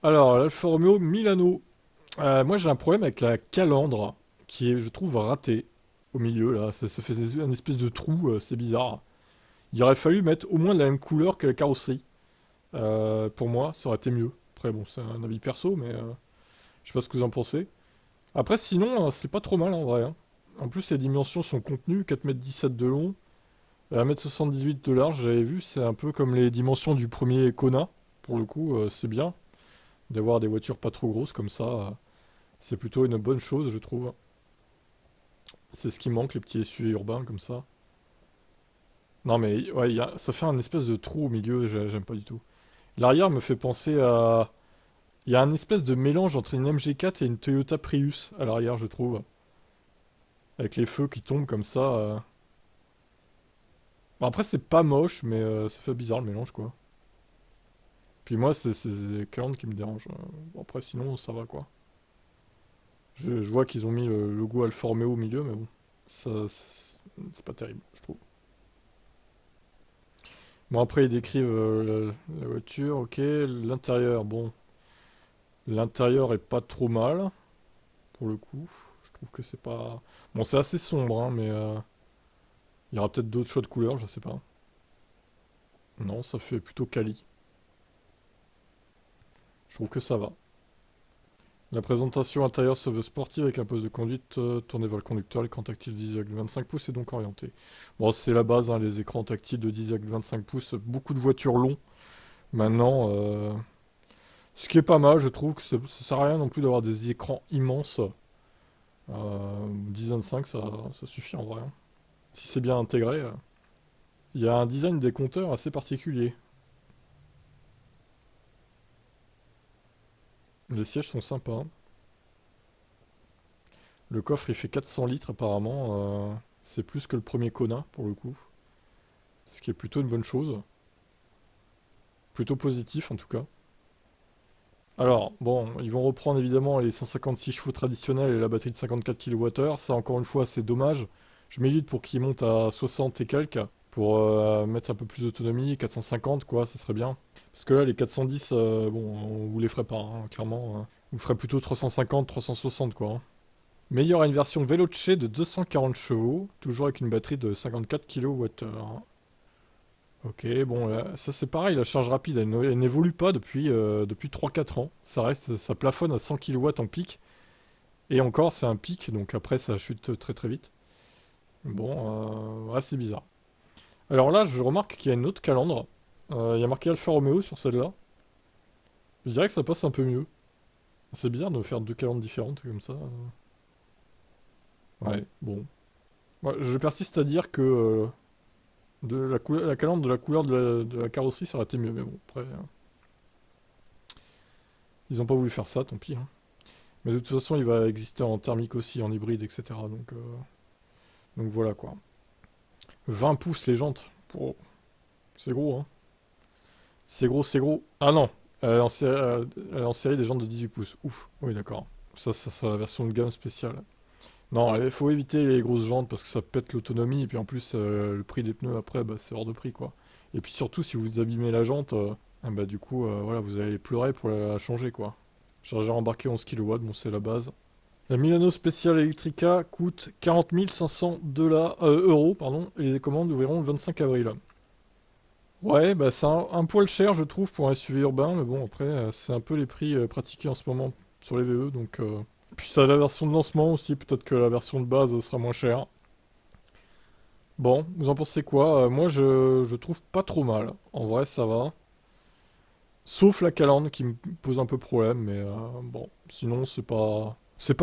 Alors, l'Alfa Romeo Milano. Moi, j'ai un problème avec la calandre, qui est, je trouve, ratée au milieu, là. Ça fait un espèce de trou, c'est bizarre. Il aurait fallu mettre au moins de la même couleur que la carrosserie. Pour moi, ça aurait été mieux. Après, bon, c'est un avis perso, mais je sais pas ce que vous en pensez. Après, sinon, c'est pas trop mal en vrai, hein. En plus, les dimensions sont contenues, 4,17 m de long, 1,78 m de large, j'avais vu, c'est un peu comme les dimensions du premier Kona. Pour le coup, c'est bien d'avoir des voitures pas trop grosses comme ça. C'est plutôt une bonne chose, je trouve. C'est ce qui manque, les petits SUV urbains comme ça. Non, mais ouais, ça fait un espèce de trou au milieu, j'aime pas du tout. L'arrière me fait penser à. Il y a un espèce de mélange entre une MG4 et une Toyota Prius à l'arrière, je trouve. Avec les feux qui tombent comme ça. Bon, après, c'est pas moche, mais ça fait bizarre le mélange, quoi. Puis moi, c'est les calandres qui me dérangent. Bon, après, sinon, ça va, quoi. Je vois qu'ils ont mis le logo Alfa Romeo au milieu, mais bon. Ça, c'est pas terrible, je trouve. Bon, après, ils décrivent la voiture, ok. L'intérieur, bon. L'intérieur est pas trop mal, pour le coup. Je trouve que c'est pas. Bon, c'est assez sombre, hein, mais il y aura peut-être d'autres choix de couleurs, je sais pas. Non, ça fait plutôt quali. Je trouve que ça va. La présentation intérieure se veut sportive avec un poste de conduite tourné vers le conducteur. L'écran tactile de 10,25 pouces est donc orienté. Bon, c'est la base, hein, les écrans tactiles de 10,25 pouces. Beaucoup de voitures longs. Maintenant, ce qui est pas mal, je trouve que ça sert à rien non plus d'avoir des écrans immenses. 10,25, ça suffit en vrai, hein. Si c'est bien intégré. Il y a un design des compteurs assez particulier. Les sièges sont sympas. Le coffre, il fait 400 litres apparemment. C'est plus que le premier Kona, pour le coup. Ce qui est plutôt une bonne chose. Plutôt positif, en tout cas. Alors, bon, ils vont reprendre évidemment les 156 chevaux traditionnels et la batterie de 54 kWh. Ça, encore une fois, c'est dommage. Je milite pour qu'ils montent à 60 et quelques, pour mettre un peu plus d'autonomie. 450, quoi, ça serait bien. Parce que là, les 410, bon, on vous les ferait pas, hein, clairement. Vous ferez plutôt 350, 360, quoi, hein. Mais il y aura une version Veloce de 240 chevaux, toujours avec une batterie de 54 kWh. Ok, bon, ça c'est pareil, la charge rapide, elle n'évolue pas depuis 3-4 ans. Ça plafonne à 100 kW en pic. Et encore, c'est un pic, donc après ça chute très très vite. Bon, ouais, c'est bizarre. Alors là, je remarque qu'il y a une autre calandre. Il y a marqué Alfa Romeo sur celle-là. Je dirais que ça passe un peu mieux. C'est bizarre de faire deux calandres différentes comme ça. Ouais, bon. Ouais, je persiste à dire que la calandre de la couleur de la carrosserie, ça aurait été mieux, mais bon, après, ils ont pas voulu faire ça, tant pis, hein. Mais de toute façon, il va exister en thermique aussi, en hybride, etc. Donc voilà quoi. 20 pouces les jantes. Oh, c'est gros, hein. C'est gros, c'est gros. Ah non, elle est en série des jantes de 18 pouces. Ouf, oui d'accord. Ça c'est la version de gamme spéciale. Non, il faut éviter les grosses jantes parce que ça pète l'autonomie et puis en plus le prix des pneus après bah, c'est hors de prix quoi. Et puis surtout si vous abîmez la jante, ah, bah du coup voilà vous allez pleurer pour la changer quoi. Chargeur embarqué 11 kW, bon c'est la base. La Milano Special Electrica coûte 40 500 euros, pardon, et les commandes ouvriront le 25 avril. Ouais, bah c'est un poil cher, je trouve, pour un SUV urbain, mais bon, après, c'est un peu les prix pratiqués en ce moment sur les VE, donc. Puis ça a la version de lancement aussi, peut-être que la version de base sera moins chère. Bon, vous en pensez quoi? Moi, je trouve pas trop mal. En vrai, ça va. Sauf la calandre qui me pose un peu problème, mais bon, sinon, c'est pas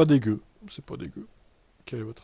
dégueu. C'est pas dégueu. Quel est votre avis?